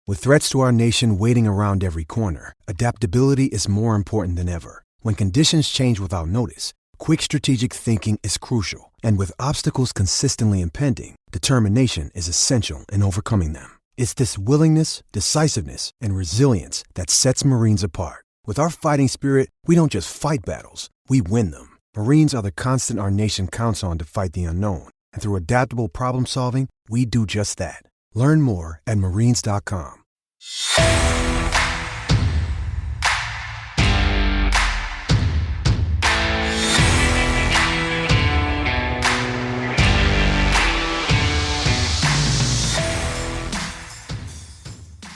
With threats to our nation waiting around every corner, adaptability is more important than ever. When conditions change without notice, quick strategic thinking is crucial. And with obstacles consistently impending, determination is essential in overcoming them. It's this willingness, decisiveness, and resilience that sets Marines apart. With our fighting spirit, we don't just fight battles, we win them. Marines are the constant our nation counts on to fight the unknown. And through adaptable problem solving, we do just that. Learn more at marines.com.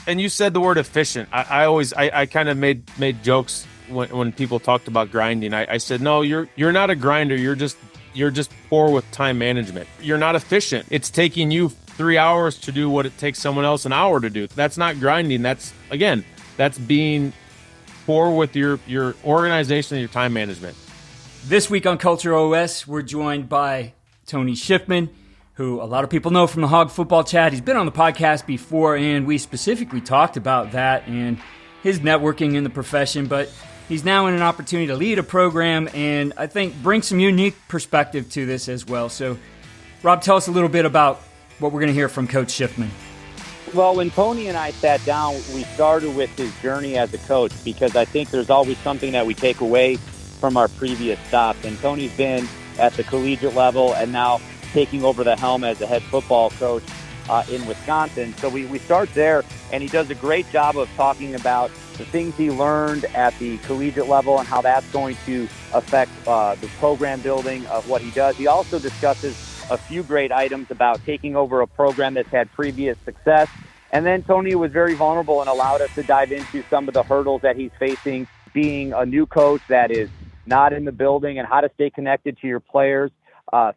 And you said the word efficient. I kind of made jokes when people talked about grinding. I said, no, you're not a grinder. You're just poor with time management. You're not efficient. It's taking you 3 hours to do what it takes someone else an hour to do. That's not grinding. That's being poor with your organization and your time management. This week on Culture OS, we're joined by Tony Shiffman, who a lot of people know from the Hog Football Chat. He's been on the podcast before, and we specifically talked about that and his networking in the profession, but he's now in an opportunity to lead a program and I think bring some unique perspective to this as well. So, Rob, tell us a little bit about what we're going to hear from Coach Shiffman. Well, when Tony and I sat down, we started with his journey as a coach because I think there's always something that we take away from our previous stops. And Tony's been at the collegiate level and now taking over the helm as a head football coach in Wisconsin. So we start there, and he does a great job of talking about the things he learned at the collegiate level and how that's going to affect the program building of what he does. He also discusses a few great items about taking over a program that's had previous success. And then Tony was very vulnerable and allowed us to dive into some of the hurdles that he's facing being a new coach that is not in the building and how to stay connected to your players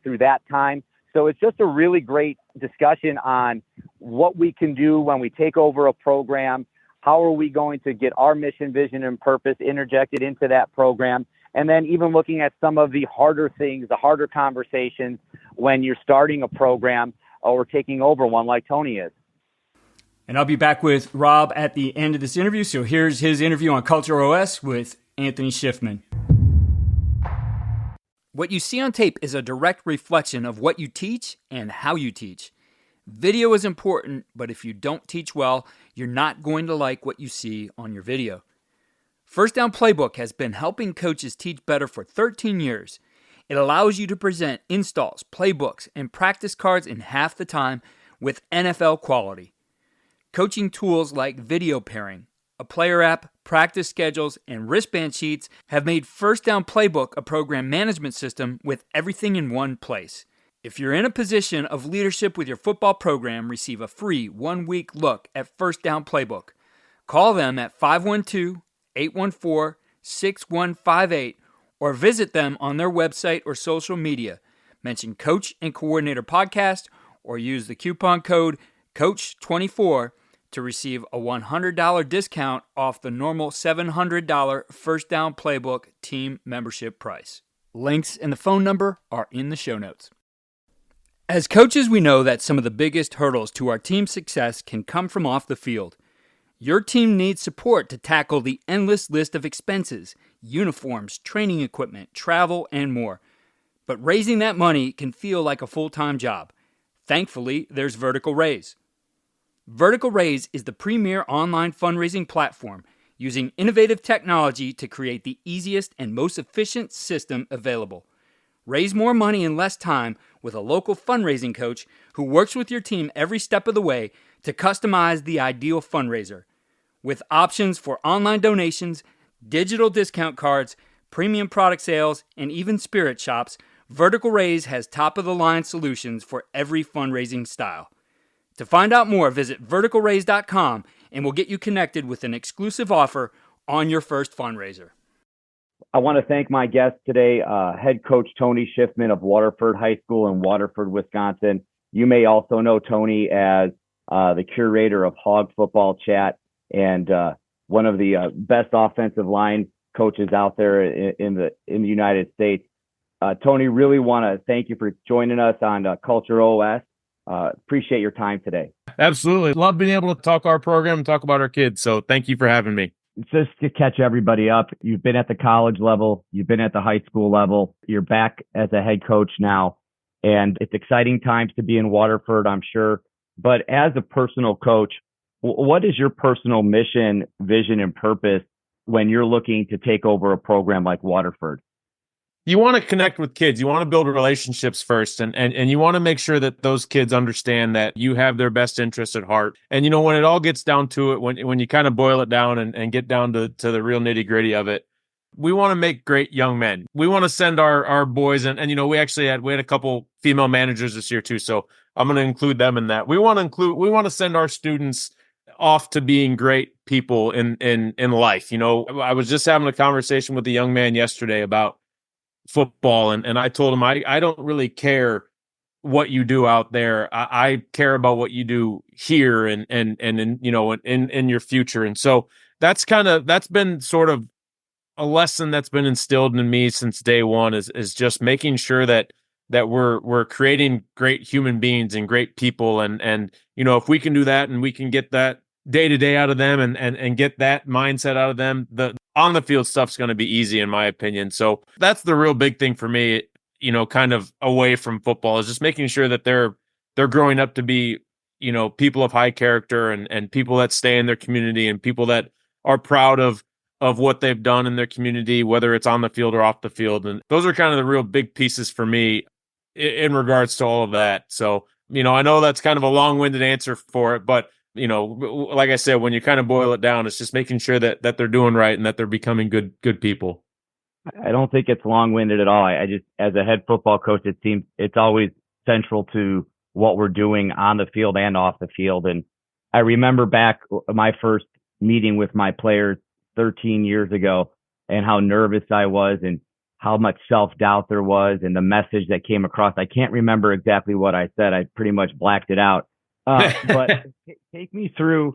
through that time. So it's just a really great discussion on what we can do when we take over a program. How are we going to get our mission, vision, and purpose interjected into that program? And then even looking at some of the harder things, the harder conversations when you're starting a program or taking over one like Tony is. And I'll be back with Rob at the end of this interview. So here's his interview on Culture OS with Anthony Shiffman. What you see on tape is a direct reflection of what you teach and how you teach. Video is important, but if you don't teach well, you're not going to like what you see on your video. First Down Playbook has been helping coaches teach better for 13 years. It allows you to present installs, playbooks, and practice cards in half the time with NFL quality. Coaching tools like video pairing, a player app, practice schedules, and wristband sheets have made First Down Playbook a program management system with everything in one place. If you're in a position of leadership with your football program, receive a free 1-week look at First Down Playbook. Call them at 512-814-6158 or visit them on their website or social media. Mention Coach and Coordinator Podcast or use the coupon code COACH24 to receive a $100 discount off the normal $700 First Down Playbook team membership price. Links and the phone number are in the show notes. As coaches, we know that some of the biggest hurdles to our team's success can come from off the field. Your team needs support to tackle the endless list of expenses, uniforms, training equipment, travel, and more. But raising that money can feel like a full-time job. Thankfully, there's Vertical Raise. Vertical Raise is the premier online fundraising platform using innovative technology to create the easiest and most efficient system available. Raise more money in less time with a local fundraising coach who works with your team every step of the way to customize the ideal fundraiser. With options for online donations, digital discount cards, premium product sales, and even spirit shops, Vertical Raise has top-of-the-line solutions for every fundraising style. To find out more, visit verticalraise.com and we'll get you connected with an exclusive offer on your first fundraiser. I want to thank my guest today, head coach Tony Shiffman of Waterford High School in Waterford, Wisconsin. You may also know Tony as the curator of Hog Football Chat and one of the best offensive line coaches out there in the United States. Tony, really want to thank you for joining us on Culture OS. Appreciate your time today. Absolutely. Love being able to talk our program and talk about our kids. So thank you for having me. Just to catch everybody up, you've been at the college level, you've been at the high school level, you're back as a head coach now, and it's exciting times to be in Waterford, I'm sure. But as a personal coach, what is your personal mission, vision, and purpose when you're looking to take over a program like Waterford? You want to connect with kids. You want to build relationships first, and you want to make sure that those kids understand that you have their best interests at heart. And, when it all gets down to it, when you kind of boil it down and get down to the real nitty gritty of it, we want to make great young men. We want to send our boys, and we actually had a couple female managers this year too. So I'm going to include them in that. We want to send our students off to being great people in life. I was just having a conversation with a young man yesterday about football, and I told him I don't really care what you do out there. I care about what you do here and in your future. And so that's been sort of a lesson that's been instilled in me since day one is just making sure that we're creating great human beings and great people, and if we can do that and we can get that day to day out of them and get that mindset out of them, the on the field stuff's going to be easy, in my opinion. So that's the real big thing for me, kind of away from football, is just making sure that they're growing up to be, people of high character and people that stay in their community and people that are proud of what they've done in their community, whether it's on the field or off the field. And those are kind of the real big pieces for me in regards to all of that. So, I know that's kind of a long-winded answer for it, but like I said, when you kind of boil it down, it's just making sure that they're doing right and that they're becoming good people. I don't think it's long-winded at all. I just, as a head football coach, it seems it's always central to what we're doing on the field and off the field. And I remember back my first meeting with my players 13 years ago and how nervous I was and how much self-doubt there was and the message that came across. I can't remember exactly what I said. I pretty much blacked it out. But take me through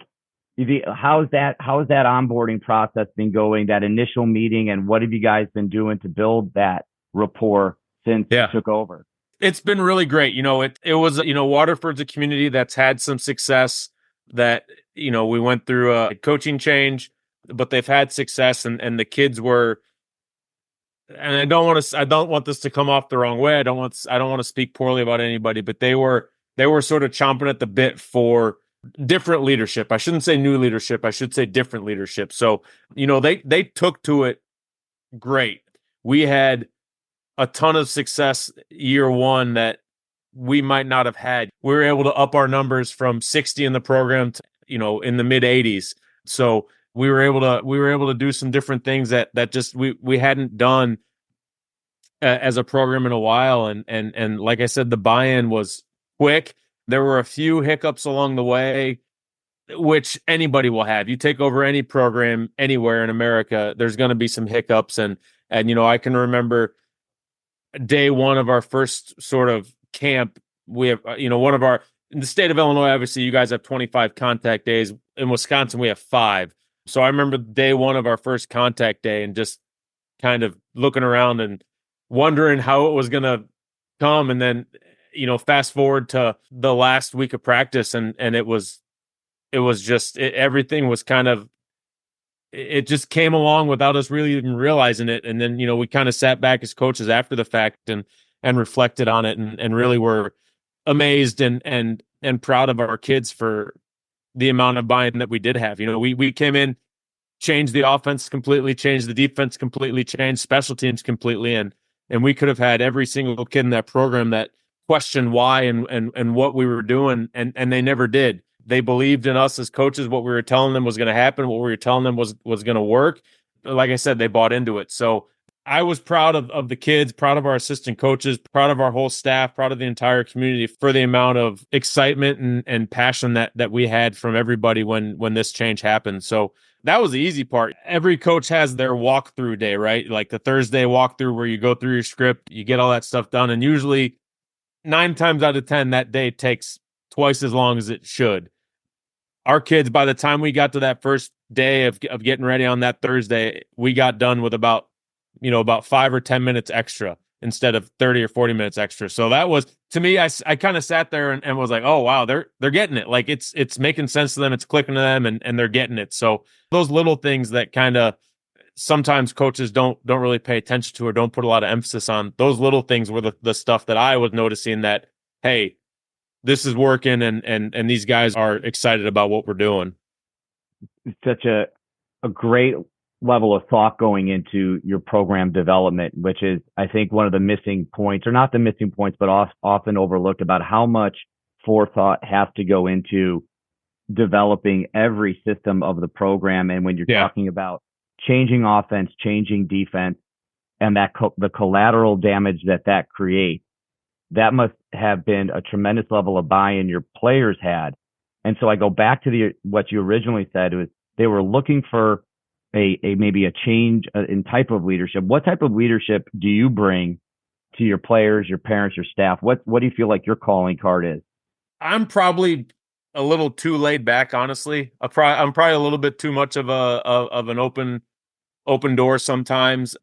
how's that onboarding process been going, that initial meeting, and what have you guys been doing to build that rapport since you took over? It's been really great. It was, Waterford's a community that's had some success, that, we went through a coaching change, but they've had success, and the kids were, and I don't want this to come off the wrong way. I don't want to speak poorly about anybody, but they were sort of chomping at the bit for different leadership. I shouldn't say new leadership. I should say different leadership. So, they took to it great. We had a ton of success year one that we might not have had. We were able to up our numbers from 60 in the program to, in the mid 80s. So we were able to do some different things that just we hadn't done as a program in a while. And like I said, the buy-in was quick. There were a few hiccups along the way, which anybody will have. You take over any program anywhere in America, there's going to be some hiccups. And I can remember day one of our first sort of camp. We have, in the state of Illinois, obviously you guys have 25 contact days. In Wisconsin, we have 5. So I remember day one of our first contact day and just kind of looking around and wondering how it was going to come. And then, fast forward to the last week of practice, and it was just everything was kind of, it just came along without us really even realizing it. And then, we kind of sat back as coaches after the fact and reflected on it and really were amazed and proud of our kids for the amount of buy-in that we did have. We came in, changed the offense completely, changed the defense completely, changed special teams completely. And we could have had every single kid in that program that questioned why and what we were doing. And they never did. They believed in us as coaches. What we were telling them was going to happen. What we were telling them was going to work. Like I said, they bought into it. So I was proud of the kids, proud of our assistant coaches, proud of our whole staff, proud of the entire community for the amount of excitement and passion that we had from everybody when this change happened. So that was the easy part. Every coach has their walkthrough day, right? Like the Thursday walkthrough where you go through your script, you get all that stuff done. And usually 9 times out of 10, that day takes twice as long as it should. Our kids, by the time we got to that first day of getting ready on that Thursday, we got done with about 5 or 10 minutes extra. instead of 30 or 40 minutes extra. So that was, to me, I kind of sat there and was like, oh, wow, they're getting it. Like it's making sense to them. It's clicking to them and they're getting it. So those little things that kind of sometimes coaches don't really pay attention to or don't put a lot of emphasis on, those little things were the stuff that I was noticing that, hey, this is working and these guys are excited about what we're doing. It's such a great level of thought going into your program development, which is, I think, one of the missing points, or not the missing points, but often overlooked, about how much forethought has to go into developing every system of the program. And when you're talking about changing offense, changing defense, and that the collateral damage that creates, that must have been a tremendous level of buy-in your players had. And so I go back to what you originally said, was they were looking for maybe a change in type of leadership. What type of leadership do you bring to your players, your parents, your staff? What do you feel like your calling card is? I'm probably a little too laid back, honestly. I'm probably a little bit too much of an open door sometimes.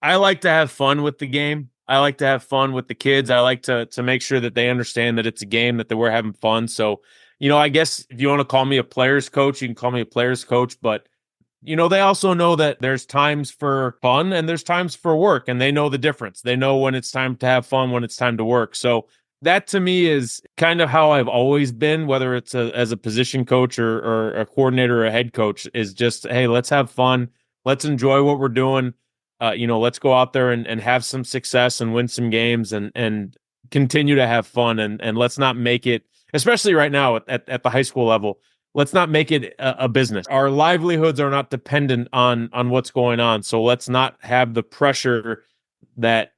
I like to have fun with the game. I like to have fun with the kids. I like to make sure that they understand that it's a game, that we're having fun. So, I guess if you want to call me a player's coach, you can call me a player's coach. But, they also know that there's times for fun and there's times for work, and they know the difference. They know when it's time to have fun, when it's time to work. So that to me is kind of how I've always been, whether it's as a position coach or a coordinator or a head coach, is just, hey, let's have fun. Let's enjoy what we're doing. Let's go out there and have some success and win some games and continue to have fun. And let's not make it, especially right now at the high school level, let's not make it a business. Our livelihoods are not dependent on what's going on. So let's not have the pressure that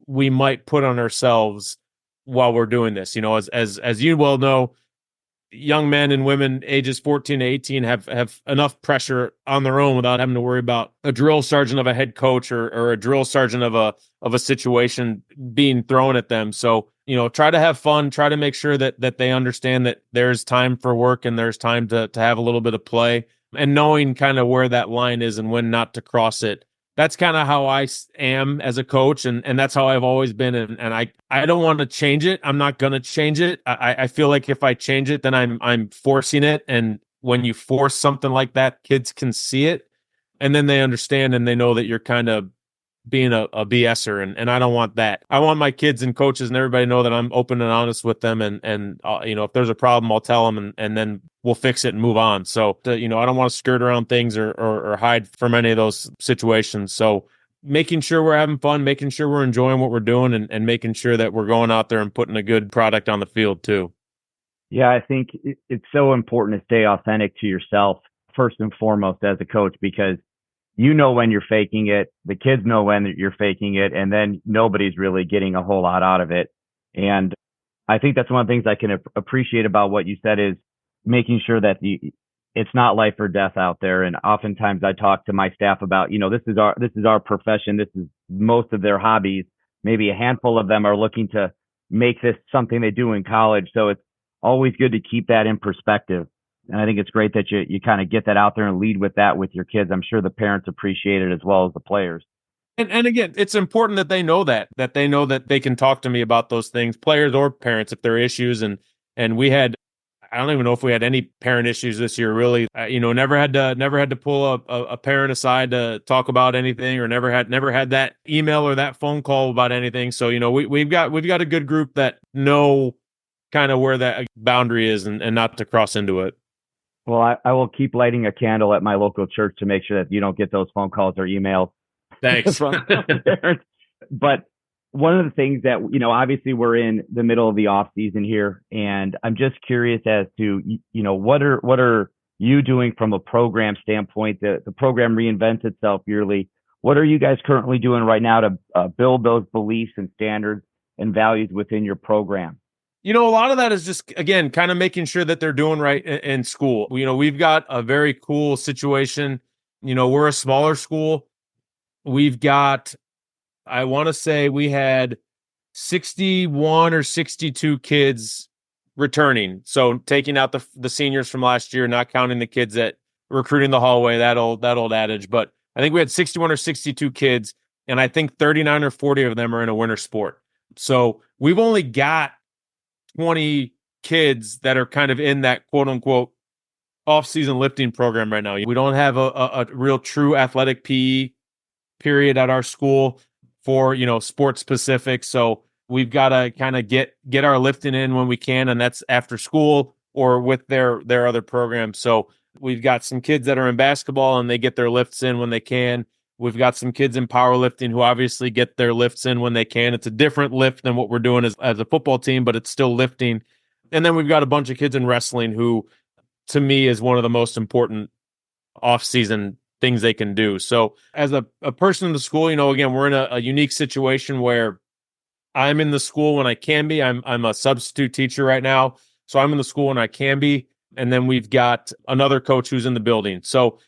we might put on ourselves while we're doing this. As you well know, young men and women ages 14 to 18 have enough pressure on their own without having to worry about a drill sergeant of a head coach or a drill sergeant of a situation being thrown at them. So, try to have fun, try to make sure that they understand that there's time for work and there's time to have a little bit of play, and knowing kind of where that line is and when not to cross it. That's kind of how I am as a coach, and that's how I've always been. And I don't want to change it. I'm not going to change it. I feel like if I change it, then I'm forcing it. And when you force something like that, kids can see it, and then they understand and they know that you're kind of being a BSer, and I don't want that. I want my kids and coaches and everybody to know that I'm open and honest with them, and if there's a problem, I'll tell them, and then we'll fix it and move on. So, I don't want to skirt around things or hide from any of those situations. So making sure we're having fun, making sure we're enjoying what we're doing, and making sure that we're going out there and putting a good product on the field too. Yeah, I think it's so important to stay authentic to yourself first and foremost as a coach, because when you're faking it, the kids know when you're faking it, and then nobody's really getting a whole lot out of it. And I think that's one of the things I can appreciate about what you said, is making sure that it's not life or death out there. And oftentimes I talk to my staff about, this is our profession. This is most of their hobbies. Maybe a handful of them are looking to make this something they do in college. So it's always good to keep that in perspective. And I think it's great that you kind of get that out there and lead with that with your kids. I'm sure the parents appreciate it as well as the players. And again, it's important that they know that they know that they can talk to me about those things, players or parents, if there are issues. And we had, I don't even know if we had any parent issues this year, really. Never had to pull a parent aside to talk about anything, or never had that email or that phone call about anything. So, we've got a good group that know kind of where that boundary is and not to cross into it. Well, I will keep lighting a candle at my local church to make sure that you don't get those phone calls or emails. Thanks. But one of the things that, obviously we're in the middle of the off season here, and I'm just curious as to, what are you doing from a program standpoint? The program reinvents itself yearly. What are you guys currently doing right now to build those beliefs and standards and values within your program? A lot of that is just, again, kind of making sure that they're doing right in school. We've got a very cool situation. We're a smaller school. We've got, I want to say we had 61 or 62 kids returning. So taking out the seniors from last year, not counting the kids that recruiting the hallway, that old adage. But I think we had 61 or 62 kids. and I think 39 or 40 of them are in a winter sport. So we've only got 20 kids that are kind of in that quote unquote off-season lifting program right now. We don't have a real true athletic PE period at our school for, sports specific. So we've got to kind of get our lifting in when we can, and that's after school or with their other programs. So we've got some kids that are in basketball and they get their lifts in when they can. We've got some kids in powerlifting who obviously get their lifts in when they can. It's a different lift than what we're doing as a football team, but it's still lifting. And then we've got a bunch of kids in wrestling who, to me, is one of the most important off-season things they can do. So as a person in the school, again, we're in a unique situation where I'm in the school when I can be. I'm a substitute teacher right now, so I'm in the school when I can be. And then we've got another coach who's in the building. So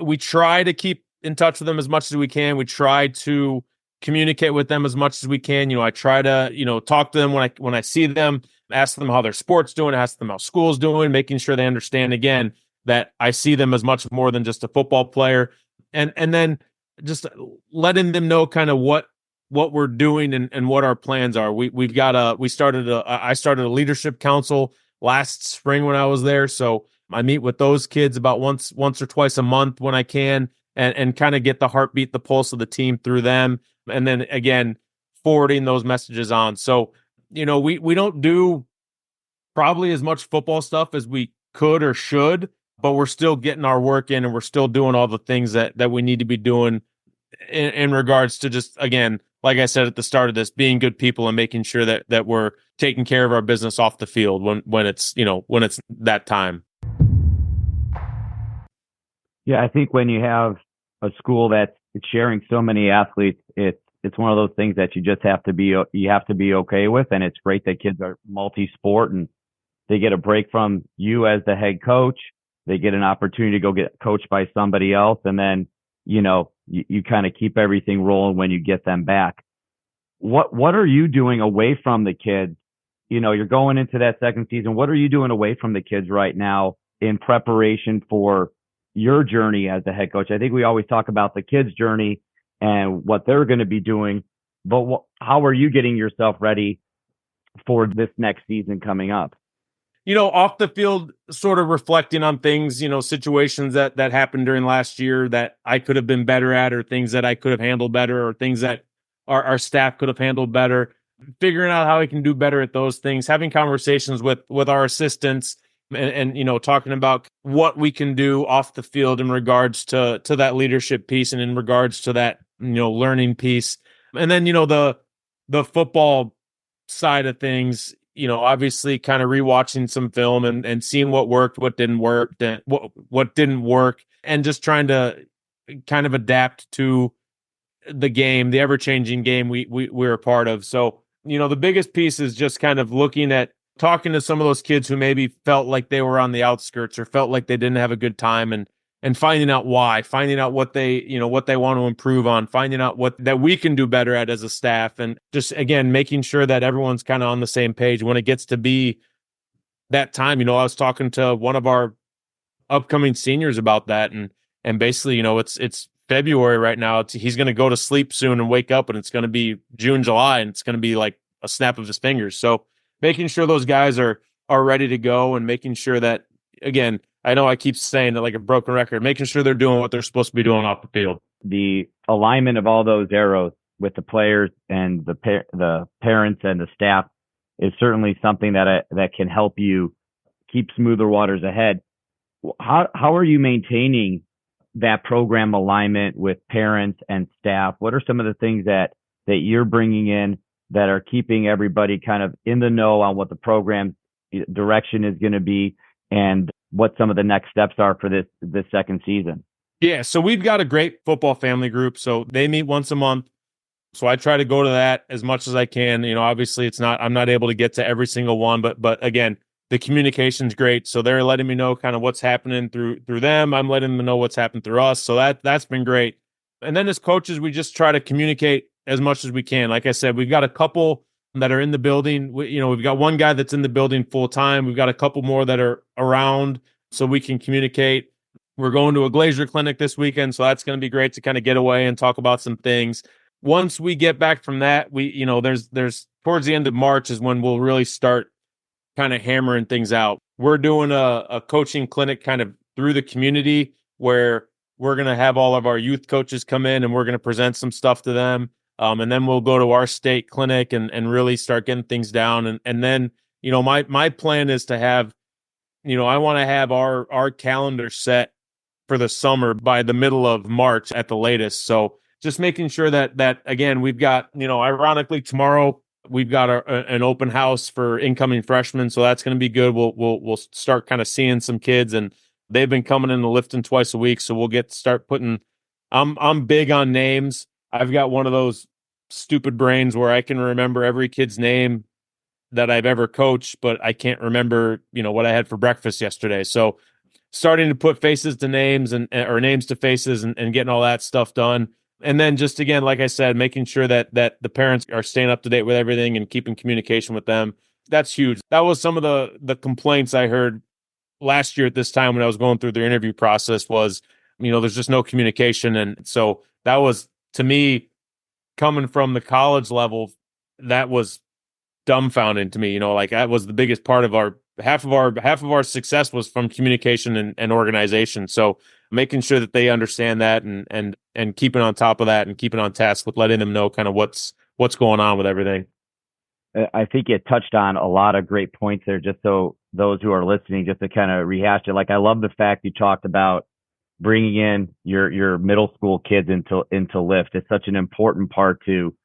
we try to keep in touch with them as much as we can. We try to communicate with them as much as we can. I try to, talk to them when I see them, ask them how their sport's doing, ask them how school's doing, making sure they understand, again, that I see them as much more than just a football player. And then just letting them know kind of what we're doing and what our plans are. I started a leadership council last spring when I was there. So I meet with those kids about once or twice a month when I can, and kind of get the heartbeat, the pulse of the team through them. And then again, forwarding those messages on. So, we don't do probably as much football stuff as we could or should, but we're still getting our work in, and we're still doing all the things that we need to be doing in regards to, just, again, like I said at the start of this, being good people and making sure that we're taking care of our business off the field when it's that time. Yeah, I think when you have a school that's sharing so many athletes, it's one of those things that you just have to be okay with. And it's great that kids are multi-sport and they get a break from you as the head coach. They get an opportunity to go get coached by somebody else. And then, you kind of keep everything rolling when you get them back. What are you doing away from the kids? You're going into that second season. What are you doing away from the kids right now in preparation for your journey as the head coach? I think we always talk about the kids' journey and what they're going to be doing, but how are you getting yourself ready for this next season coming up? Off the field, sort of reflecting on things, situations that happened during last year that I could have been better at, or things that I could have handled better, or things that our staff could have handled better, figuring out how we can do better at those things, having conversations with our assistants and talking about what we can do off the field in regards to that leadership piece and in regards to that, learning piece. And then, the football side of things, obviously kind of rewatching some film and seeing what worked, what didn't work, what didn't work, and just trying to kind of adapt to the game, the ever-changing game we're a part of. So, the biggest piece is just kind of talking to some of those kids who maybe felt like they were on the outskirts or felt like they didn't have a good time, and finding out why, finding out what they want to improve on, finding out that we can do better at as a staff, and just, again, making sure that everyone's kind of on the same page when it gets to be that time. I was talking to one of our upcoming seniors about that, and basically, it's February right now. He's going to go to sleep soon and wake up, and it's going to be June, July, and it's going to be like a snap of his fingers. So making sure those guys are ready to go, and making sure that, again, I know I keep saying it like a broken record, making sure they're doing what they're supposed to be doing off the field. The alignment of all those arrows with the players and the parents and the staff is certainly something that can help you keep smoother waters ahead. How are you maintaining that program alignment with parents and staff? What are some of the things that you're bringing in that are keeping everybody kind of in the know on what the program direction is going to be, and what some of the next steps are for this second season? Yeah, so we've got a great football family group. So they meet once a month. So I try to go to that as much as I can. Obviously I'm not able to get to every single one, but again, the communication's great. So they're letting me know kind of what's happening through them. I'm letting them know what's happened through us. So that's been great. And then as coaches, we just try to communicate as much as we can. Like I said, we've got a couple that are in the building. We've got one guy that's in the building full time. We've got a couple more that are around so we can communicate. We're going to a glazier clinic this weekend, so that's going to be great to kind of get away and talk about some things. once we get back from that, there's towards the end of March is when we'll really start kind of hammering things out. We're doing a coaching clinic kind of through the community where we're going to have all of our youth coaches come in and we're going to present some stuff to them. And then we'll go to our state clinic and really start getting things down. And then, my plan is to have, I want to have our calendar set for the summer by the middle of March at the latest. So just making sure that again, we've got, ironically tomorrow we've got an open house for incoming freshmen. So that's going to be good. We'll start kind of seeing some kids, and they've been coming in the lifting twice a week. So we'll start putting, I'm big on names. I've got one of those stupid brains where I can remember every kid's name that I've ever coached, but I can't remember, what I had for breakfast yesterday. So starting to put faces to names or names to faces and getting all that stuff done. And then just again, like I said, making sure that the parents are staying up to date with everything and keeping communication with them. That's huge. That was some of the complaints I heard last year at this time when I was going through the interview process was, there's just no communication. And so that was, to me, coming from the college level, that was dumbfounding to me. Like that was the biggest part of half of our success was from communication and organization. So making sure that they understand that and keeping on top of that and keeping on task with letting them know kind of what's going on with everything. I think it touched on a lot of great points there, just so those who are listening, just to kind of rehash it. Like, I love the fact you talked about bringing in your middle school kids into lift. It's such an important part to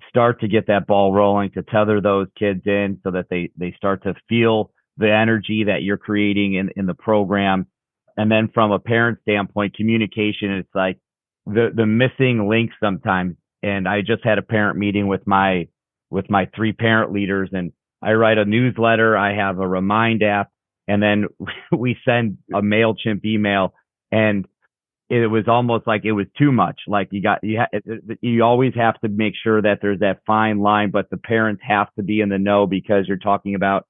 start to get that ball rolling, to tether those kids in so that they start to feel the energy that you're creating in the program. And then from a parent standpoint, communication, it's like the missing link sometimes. And I just had a parent meeting with my 3 parent leaders, and I write a newsletter. I have a Remind app, and then we send a MailChimp email, and it was almost like it was too much. Like you always have to make sure that there's that fine line, but the parents have to be in the know, because you're talking about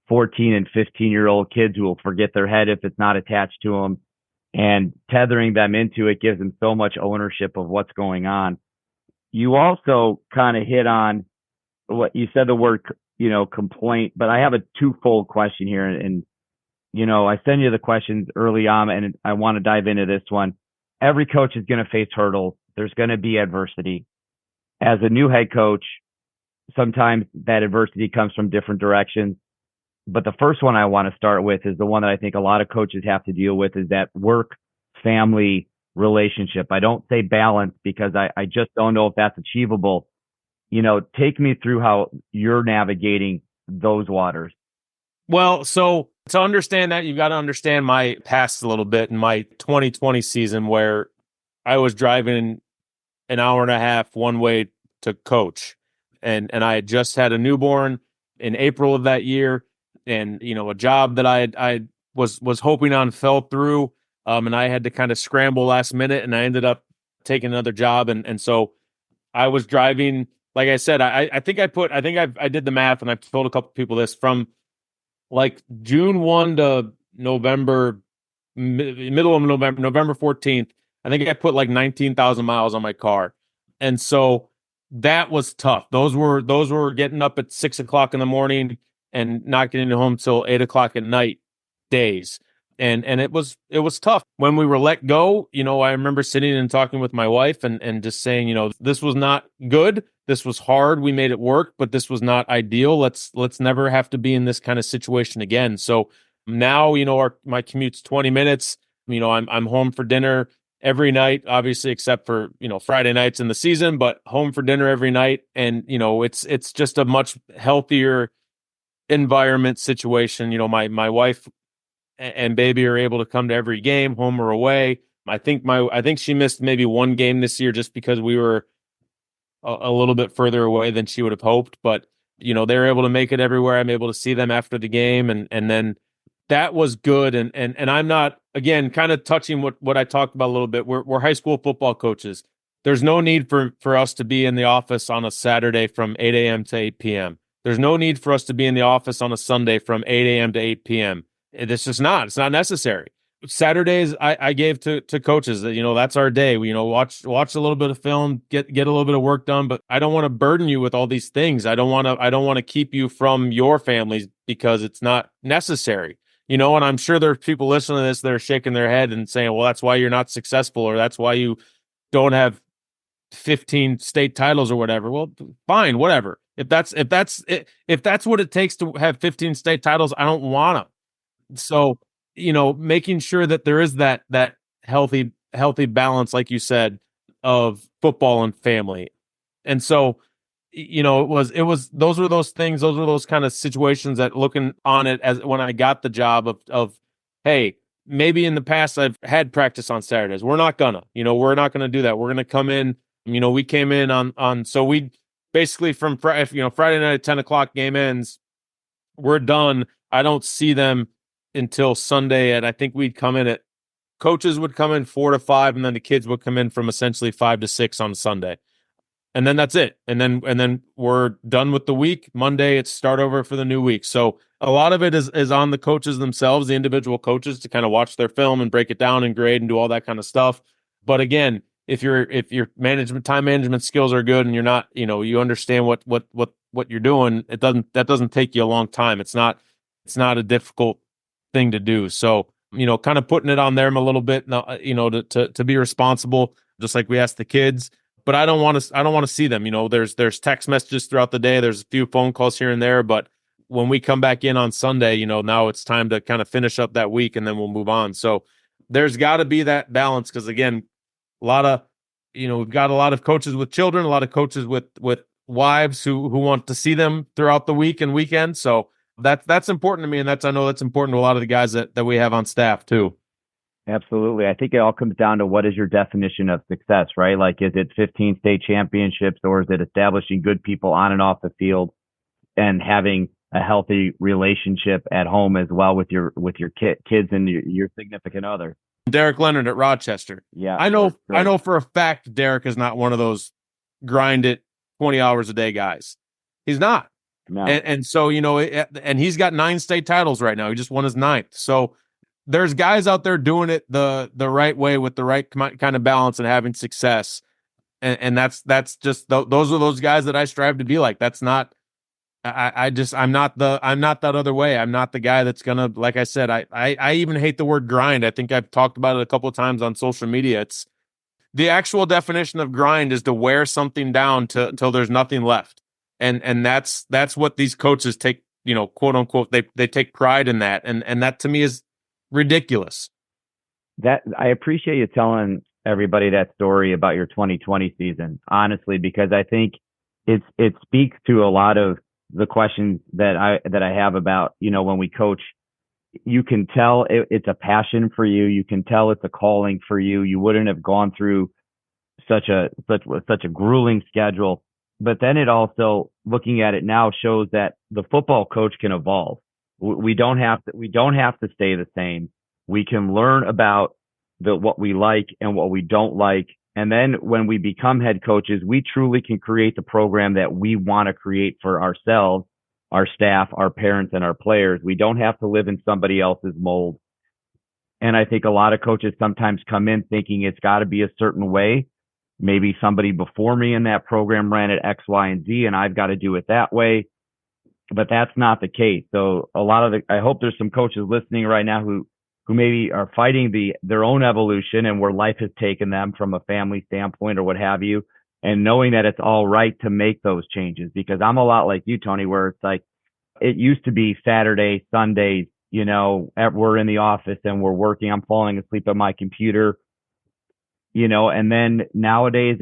14 and 15-year-old kids who will forget their head if it's not attached to them, and tethering them into it gives them so much ownership of what's going on. You also kind of hit on what you said, the word, complaint, but I have a twofold question here. And, I send you the questions early on, and I want to dive into this one. Every coach is going to face hurdles. There's going to be adversity. As a new head coach, sometimes that adversity comes from different directions. But the first one I want to start with is the one that I think a lot of coaches have to deal with, is that work-family relationship. I don't say balance because I just don't know if that's achievable. Take me through how you're navigating those waters. Well, so to understand that, you've got to understand my past a little bit in my 2020 season, where I was driving an hour and a half one way to coach. And I had just had a newborn in April of that year. And, a job that I was hoping on fell through. And I had to kind of scramble last minute, and I ended up taking another job. And so I was driving, like I said, I think I did the math, and I've told a couple people this, from like June 1 to November, middle of November 14th, I think I put like 19,000 miles on my car. And so that was tough. Those were getting up at 6 o'clock in the morning and not getting home till 8 o'clock at night days. And it was tough. When we were let go, I remember sitting and talking with my wife and just saying, this was not good. This was hard. We made it work, but this was not ideal. Let's never have to be in this kind of situation again. So now, my commute's 20 minutes. I'm home for dinner every night, obviously, except for, Friday nights in the season, but home for dinner every night. And, it's just a much healthier environment situation. My wife and baby are able to come to every game, home or away. I think she missed maybe one game this year just because we were a little bit further away than she would have hoped, but they're able to make it everywhere. I'm able to see them after the game, and then that was good. And I'm not, again, kind of touching what I talked about a little bit. We're high school football coaches. There's no need for us to be in the office on a Saturday from 8 a.m. to 8 p.m. There's no need for us to be in the office on a Sunday from 8 a.m. to 8 p.m. It's just not. It's not necessary. Saturdays I gave to coaches that, that's our day. We, watch a little bit of film, get a little bit of work done, but I don't want to burden you with all these things. I don't want to keep you from your families because it's not necessary. And I'm sure there's people listening to this that are shaking their head and saying, well, that's why you're not successful, or that's why you don't have 15 state titles or whatever. Well, fine, whatever. If that's what it takes to have 15 state titles, I don't want them. So, making sure that there is that healthy balance, like you said, of football and family. And so, it was those were those things, those were those kind of situations that, looking on it as when I got the job of hey, maybe in the past I've had practice on Saturdays. We're not gonna do that. We're gonna come in. We came in on so we basically from Friday night at 10:00 game ends, we're done. I don't see them until Sunday, and I think coaches would come in 4 to 5, and then the kids would come in from essentially 5 to 6 on Sunday. And then that's it. And then we're done with the week. Monday, it's start over for the new week. So a lot of it is on the coaches themselves, the individual coaches, to kind of watch their film and break it down and grade and do all that kind of stuff. But again, if your time management skills are good and you're not, you understand what you're doing, that doesn't take you a long time. It's not a difficult thing to do. So, kind of putting it on them a little bit, to be responsible, just like we asked the kids. But I don't want to see them. There's text messages throughout the day. There's a few phone calls here and there. But when we come back in on Sunday, now it's time to kind of finish up that week, and then we'll move on. So there's got to be that balance, because again, we've got a lot of coaches with children, a lot of coaches with wives who want to see them throughout the week and weekend. So that's important to me, and I know that's important to a lot of the guys that we have on staff too. Absolutely. I think it all comes down to, what is your definition of success, right? Like, is it 15 state championships, or is it establishing good people on and off the field and having a healthy relationship at home as well with your kids and your significant other? Derek Leonard at Rochester. Yeah. I know for a fact Derek is not one of those grind it 20 hours a day guys. He's not. No. And so, and he's got 9 state titles right now. He just won his 9th. So there's guys out there doing it the right way with the right kind of balance and having success. And that's just, those are those guys that I strive to be like. That's not, I'm not that other way. I'm not the guy that's going to, like I said, I even hate the word grind. I think I've talked about it a couple of times on social media. It's the actual definition of grind is to wear something down till there's nothing left. And that's what these coaches take, quote unquote, they take pride in that. And that to me is ridiculous. That I appreciate you telling everybody that story about your 2020 season, honestly, because I think it speaks to a lot of the questions that I have about, when we coach. You can tell it's a passion for you. You can tell it's a calling for you. You wouldn't have gone through such a grueling schedule. But then it also, looking at it now, shows that the football coach can evolve. We don't have to stay the same. We can learn about what we like and what we don't like. And then when we become head coaches, we truly can create the program that we want to create for ourselves, our staff, our parents, and our players. We don't have to live in somebody else's mold. And I think a lot of coaches sometimes come in thinking it's got to be a certain way. Maybe somebody before me in that program ran it X, Y, and Z, and I've got to do it that way. But that's not the case. So I hope there's some coaches listening right now who maybe are fighting their own evolution and where life has taken them from a family standpoint or what have you, and knowing that it's all right to make those changes. Because I'm a lot like you, Tony, where it's like, it used to be Saturday, Sundays, we're in the office and we're working. I'm falling asleep at my computer, and then nowadays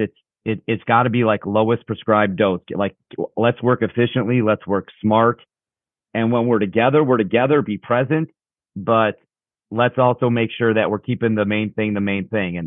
it's got to be like lowest prescribed dose. Like, let's work efficiently. Let's work smart. And when we're together, be present, but let's also make sure that we're keeping the main thing.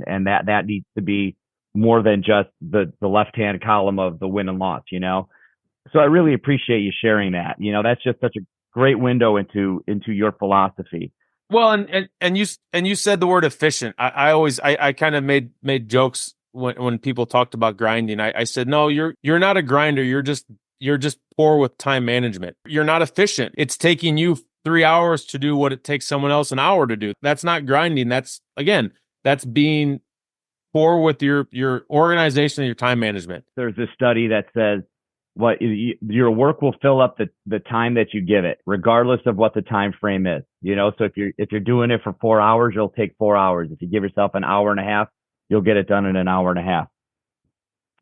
And that needs to be more than just the left-hand column of the win and loss, So I really appreciate you sharing that. That's just such a great window into your philosophy. Well, and you said the word efficient. I kind of made jokes when people talked about grinding. I said, no, you're not a grinder. You're just poor with time management. You're not efficient. It's taking you 3 hours to do what it takes someone else an hour to do. That's not grinding. That's being poor with your organization and your time management. There's a study that says your work will fill up the time that you give it, regardless of what the time frame is. So if you're doing it for 4 hours, you'll take 4 hours. If you give yourself an hour and a half, you'll get it done in an hour and a half.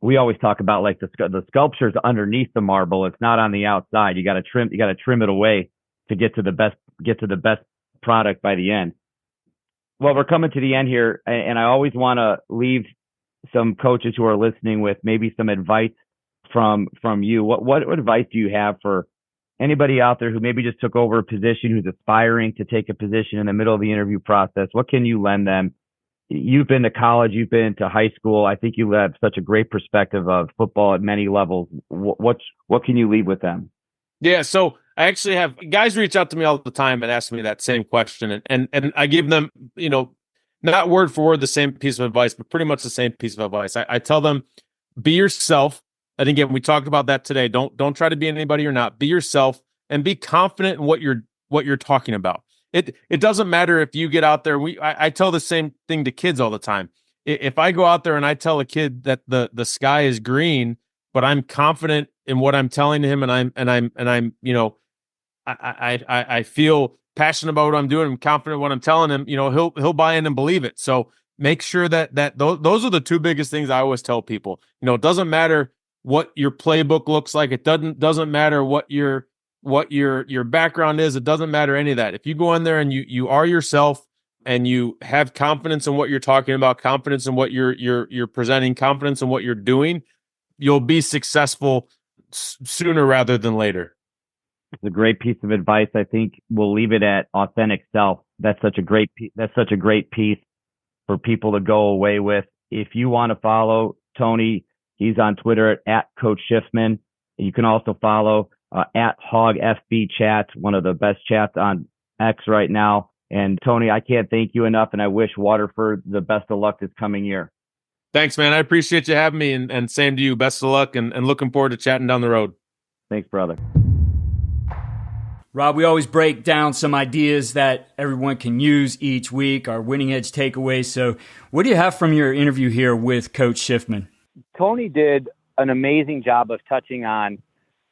We always talk about like the sculpture's underneath the marble. It's not on the outside. You got to trim it away to get to the best product by the end. Well, we're coming to the end here, and I always want to leave some coaches who are listening with maybe some advice from you. What advice do you have for anybody out there who maybe just took over a position, who's aspiring to take a position in the middle of the interview process? What can you lend them? You've been to college, you've been to high school. I think you have such a great perspective of football at many levels. What can you leave with them? Yeah, so I actually have guys reach out to me all the time and ask me that same question, and I give them, not word for word the same piece of advice, but pretty much the same piece of advice. I tell them, be yourself. And again, we talked about that today. Don't try to be anybody you're not. Be yourself and be confident in what you're talking about. It doesn't matter if you get out there. I tell the same thing to kids all the time. If I go out there and I tell a kid that the sky is green, but I'm confident in what I'm telling him, and I'm I feel passionate about what I'm doing. I'm confident in what I'm telling him. He'll buy in and believe it. So make sure that those are the two biggest things I always tell people. It doesn't matter what your playbook looks like. It doesn't matter what your background is. It doesn't matter any of that. If you go in there and you are yourself and you have confidence in what you're talking about, confidence in what you're presenting, confidence in what you're doing, you'll be successful sooner rather than later. It's a great piece of advice. I think we'll leave it at authentic self. That's such a great piece for people to go away with. If you want to follow Tony, he's on Twitter at Coach Shiffman. You can also follow at HogFB Chat, one of the best chats on X right now. And Tony, I can't thank you enough, and I wish Waterford the best of luck this coming year. Thanks, man. I appreciate you having me, and same to you. Best of luck, and looking forward to chatting down the road. Thanks, brother. Rob, we always break down some ideas that everyone can use each week, our winning edge takeaways. So what do you have from your interview here with Coach Shiffman? Tony did an amazing job of touching on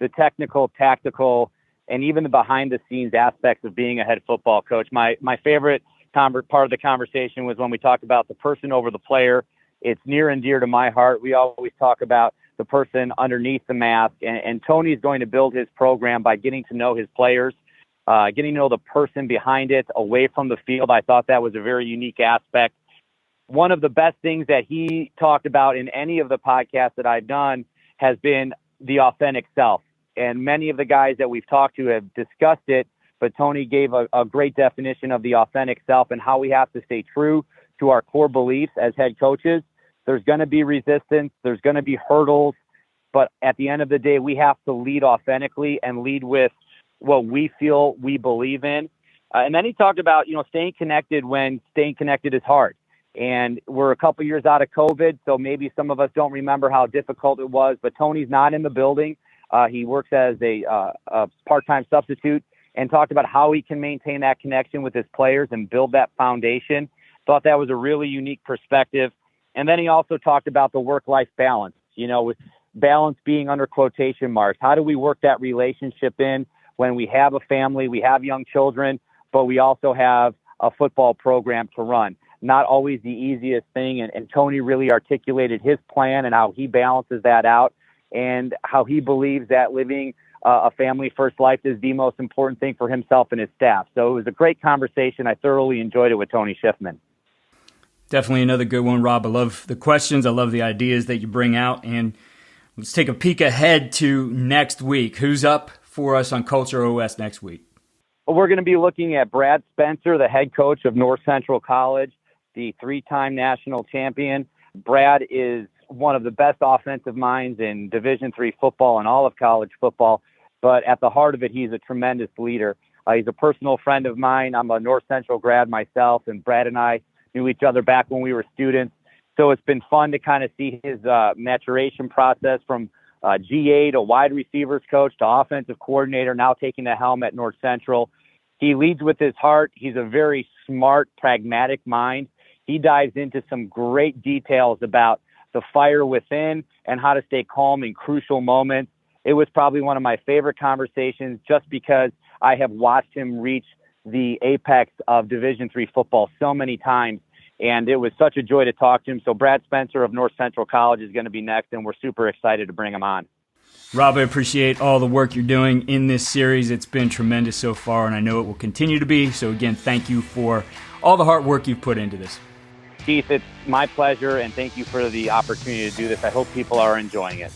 the technical, tactical, and even the behind-the-scenes aspects of being a head football coach. My favorite part of the conversation was when we talked about the person over the player. It's near and dear to my heart. We always talk about the person underneath the mask, and Tony's going to build his program by getting to know his players, getting to know the person behind it away from the field. I thought that was a very unique aspect. One of the best things that he talked about in any of the podcasts that I've done has been the authentic self. And many of the guys that we've talked to have discussed it, but Tony gave a great definition of the authentic self and how we have to stay true to our core beliefs as head coaches. There's going to be resistance. There's going to be hurdles. But at the end of the day, we have to lead authentically and lead with what we feel we believe in. And then he talked about, staying connected when staying connected is hard. And we're a couple years out of COVID, so maybe some of us don't remember how difficult it was. But Tony's not in the building. He works as a part-time substitute, and talked about how he can maintain that connection with his players and build that foundation. Thought that was a really unique perspective. And then he also talked about the work-life balance, with balance being under quotation marks. How do we work that relationship in when we have a family, we have young children, but we also have a football program to run? Not always the easiest thing. And Tony really articulated his plan and how he balances that out, and how he believes that living a family-first life is the most important thing for himself and his staff. So it was a great conversation. I thoroughly enjoyed it with Tony Shiffman. Definitely another good one, Rob. I love the questions. I love the ideas that you bring out. And let's take a peek ahead to next week. Who's up for us on Culture OS next week? Well, we're going to be looking at Brad Spencer, the head coach of North Central College, the three-time national champion. Brad is one of the best offensive minds in Division III football and all of college football. But at the heart of it, he's a tremendous leader. He's a personal friend of mine. I'm a North Central grad myself, and Brad and I knew each other back when we were students. So it's been fun to kind of see his maturation process from GA to wide receivers coach to offensive coordinator, now taking the helm at North Central. He leads with his heart. He's a very smart, pragmatic mind. He dives into some great details about the fire within and how to stay calm in crucial moments. It was probably one of my favorite conversations just because I have watched him reach the apex of Division III football so many times, and it was such a joy to talk to him. So Brad Spencer of North Central College is going to be next, and we're super excited to bring him on. Rob, I appreciate all the work you're doing in this series. It's been tremendous so far, and I know it will continue to be. So again, thank you for all the hard work you've put into this. Keith, it's my pleasure, and thank you for the opportunity to do this. I hope people are enjoying it.